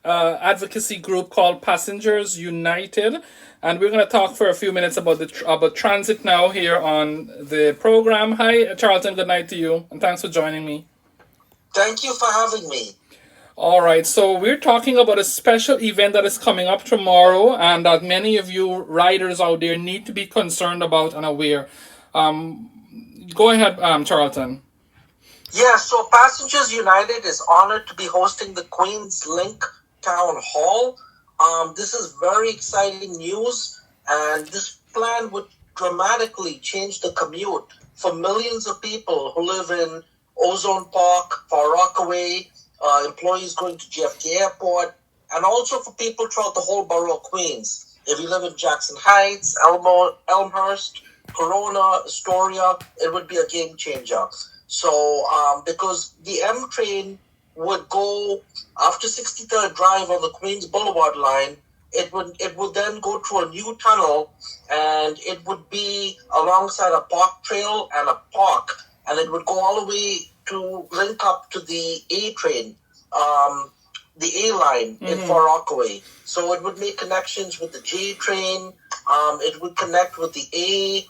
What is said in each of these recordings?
advocacy group called Passengers United, and we're going to talk for a few minutes about about transit now here on the program. Hi, Charlton. Good night to you, and thanks for joining me. Thank you for having me. All right, so we're talking about a special event that is coming up tomorrow, and that many of you riders out there need to be concerned about and aware. Go ahead, Charlton. Yeah, so Passengers United is honored to be hosting the Queens Link Town Hall. This is very exciting news, and this plan would dramatically change the commute for millions of people who live in Ozone Park, Far Rockaway, employees going to JFK Airport, and also for people throughout the whole borough of Queens. If you live in Jackson Heights, Elmhurst, Corona, Astoria, it would be a game changer. So, because the M train would go after 63rd Drive on the Queens Boulevard line, it would then go through a new tunnel, and it would be alongside a park trail and a park, and it would go all the way to link up to the A train, the A line in Far Rockaway. So it would make connections with the J train. It would connect with the A.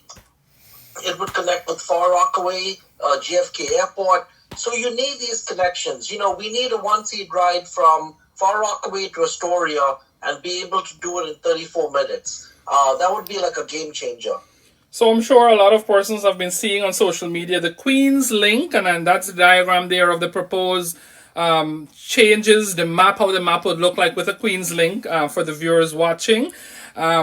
It would connect with Far Rockaway, JFK Airport. So you need these connections. We need a one-seat ride from Far Rockaway to Astoria and be able to do it in 34 minutes. That would be like a game changer. So I'm sure a lot of persons have been seeing on social media the Queen's link, and then that's the diagram there of the proposed changes, the map, how the map would look like with a Queen's link for the viewers watching.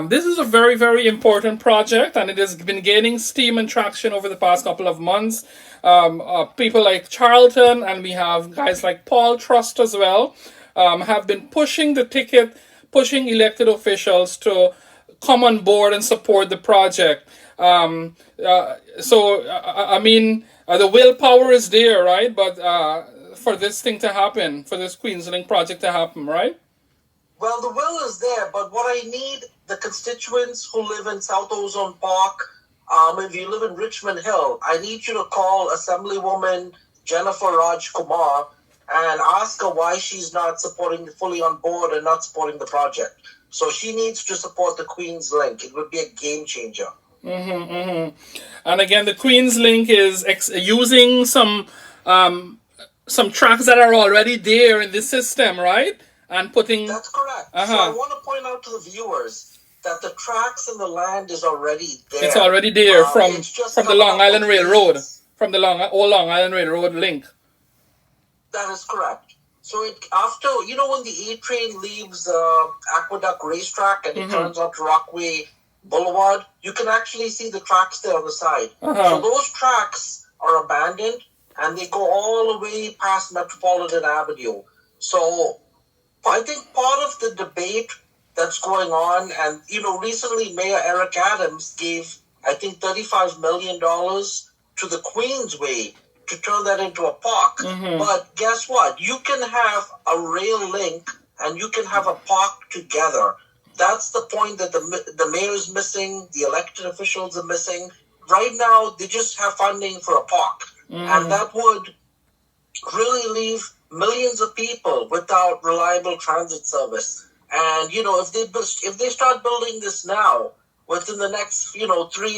This is a very, very important project, and it has been gaining steam and traction over the past couple of months. People like Charlton, and we have guys like Paul Trust as well, have been pushing pushing elected officials to come on board and support the project. I mean, the willpower is there, right? But for this thing to happen, for this Queensland project to happen, right? Well, the will is there, but what I need the constituents who live in South Ozone Park, if you live in Richmond Hill, I need you to call Assemblywoman Jennifer Raj Kumar and ask her why she's not fully on board and not supporting the project. So she needs to support the Queen's Link. It would be a game changer. And again, the Queen's Link is using some tracks that are already there in the system, right? And putting. That's correct. So I want to point out to the viewers that the tracks and the land is already there. It's already there from the Long Island Railroad, from the old Long Island Railroad link. That is correct. So after, when the A train leaves Aqueduct Racetrack and it turns onto Rockaway Boulevard, you can actually see the tracks there on the side. So those tracks are abandoned, and they go all the way past Metropolitan Avenue. So I think part of the debate that's going on, and, recently Mayor Eric Adams gave, I think, $35 million to the Queensway to turn that into a park. But guess what? You can have a rail link and you can have a park together. That's the point that the mayor is missing, the elected officials are missing. Right now, they just have funding for a park. And that would really leave millions of people without reliable transit service. And, if they start building this now, within the next, 3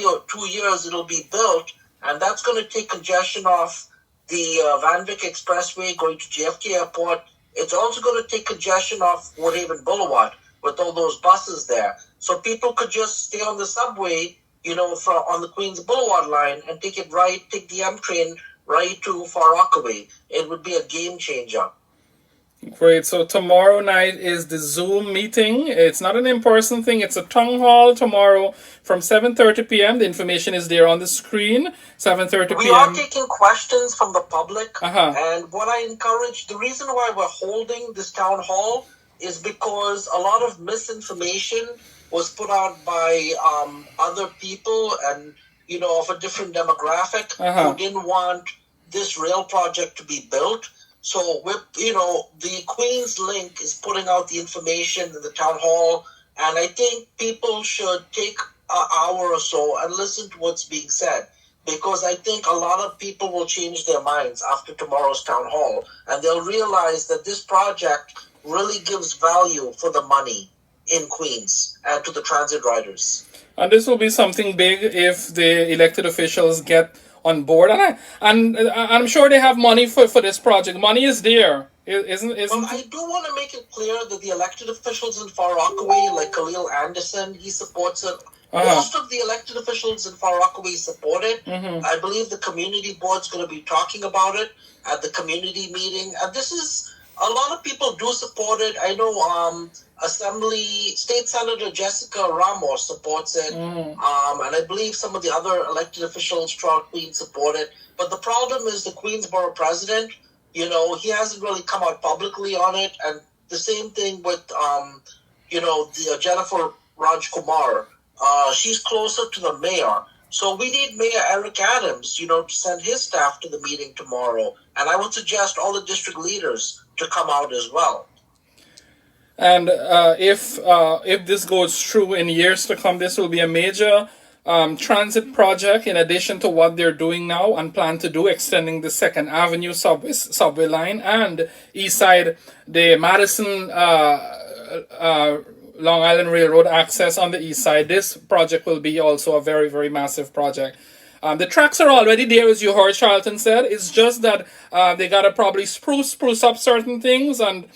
or 2 years, it'll be built. And that's going to take congestion off the Van Wyck Expressway going to JFK Airport. It's also going to take congestion off Woodhaven Boulevard with all those buses there. So people could just stay on the subway, on the Queens Boulevard line and take the M train right to Far Rockaway. It would be a game changer. Great. So tomorrow night is the Zoom meeting. It's not an in-person thing. It's a town hall tomorrow from 7:30 p.m. The information is there on the screen. 7:30 p.m. We are taking questions from the public. And what I encourage, the reason why we're holding this town hall is because a lot of misinformation was put out by other people and, of a different demographic who didn't want this rail project to be built. So, the Queen's Link is putting out the information in the town hall, and I think people should take an hour or so and listen to what's being said, because I think a lot of people will change their minds after tomorrow's town hall, and they'll realize that this project really gives value for the money in Queens and to the transit riders. And this will be something big if the elected officials get on board. I'm sure they have money for this project. Money is there, isn't Well, isn't I it? do want to make it clear that the elected officials in Far Rockaway, like Khalil Anderson, he supports it. Uh huh. Most of the elected officials in Far Rockaway support it. Mm-hmm. I believe the community board's going to be talking about it at the community meeting. And this is, a lot of people do support it. I know State Senator Jessica Ramos supports it. Mm-hmm. And I believe some of the other elected officials throughout Queens support it. But the problem is the Queensborough president, he hasn't really come out publicly on it. And the same thing with, the Jennifer Raj Kumar. She's closer to the mayor. So we need Mayor Eric Adams, to send his staff to the meeting tomorrow. And I would suggest all the district leaders to come out as well. And if this goes through in years to come, this will be a major transit project in addition to what they're doing now and plan to do, extending the Second Avenue subway line and east side, the Madison Long Island Railroad access on the east side. This project will be also a very, very massive project. The tracks are already there, as you heard Charlton said. It's just that they gotta probably spruce up certain things and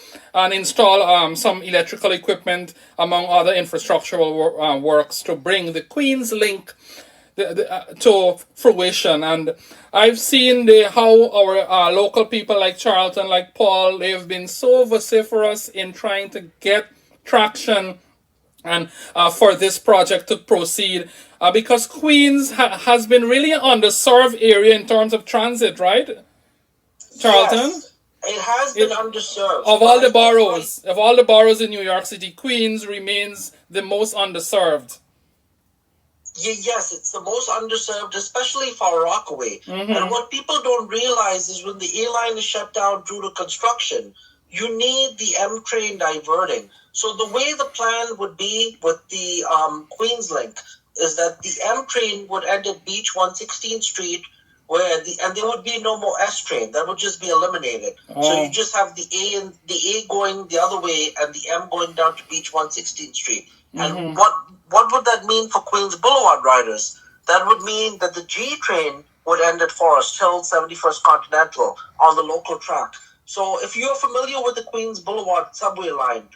install some electrical equipment among other infrastructural works to bring the Queens Link to fruition. And I've seen how our local people like Charlton, like Paul, they've been so vociferous in trying to get traction and for this project to proceed because Queens has been really an underserved area in terms of transit, right, Charlton? Yes, it has been underserved. Of But all the I think right. boroughs in New York City, Queens remains the most underserved. Yes, it's the most underserved, especially Far Rockaway. And what people don't realize is when the A line is shut down due to construction, you need the M train diverting. So the way the plan would be with the Queens Link is that the M train would end at Beach 116th Street, and there would be no more S train. That would just be eliminated. So you just have the A going the other way and the M going down to Beach 116th Street. And what would that mean for Queens Boulevard riders? That would mean that the G train would end at Forest Hill, 71st Continental on the local track. So if you're familiar with the Queens Boulevard subway line,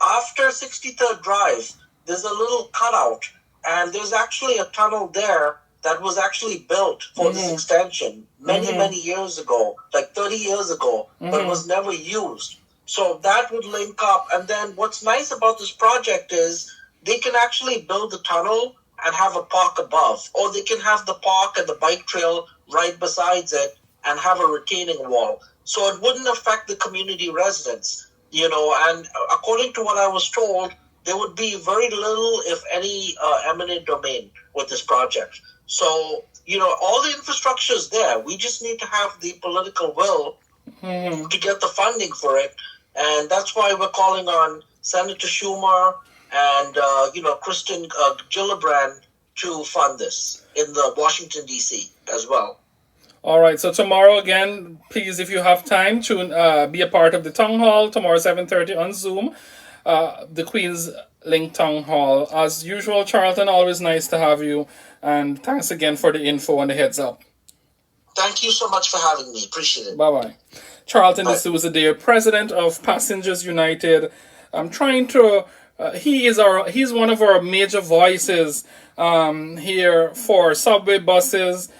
after 63rd Drive, there's a little cutout, and there's actually a tunnel there that was actually built for this extension many years ago, like 30 years ago, but it was never used. So that would link up. And then what's nice about this project is they can actually build the tunnel and have a park above, or they can have the park and the bike trail right besides it and have a retaining wall. So it wouldn't affect the community residents, and according to what I was told, there would be very little, if any, eminent domain with this project. So, all the infrastructure is there. We just need to have the political will to get the funding for it. And that's why we're calling on Senator Schumer and, Kristen Gillibrand to fund this in the Washington, D.C. as well. All right, so tomorrow again, please, if you have time, to be a part of the town hall tomorrow 7:30 on Zoom, the Queens Link Town Hall. As usual, Charlton, always nice to have you, and thanks again for the info and the heads up. Thank you so much for having me. Appreciate it. Bye bye. Charlton D'Souza there, president of Passengers United. I'm trying to. He's one of our major voices here for subway buses.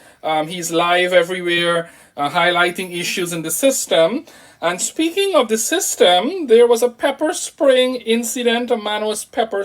He's live everywhere, highlighting issues in the system. And speaking of the system, there was a pepper spraying incident. A man was pepper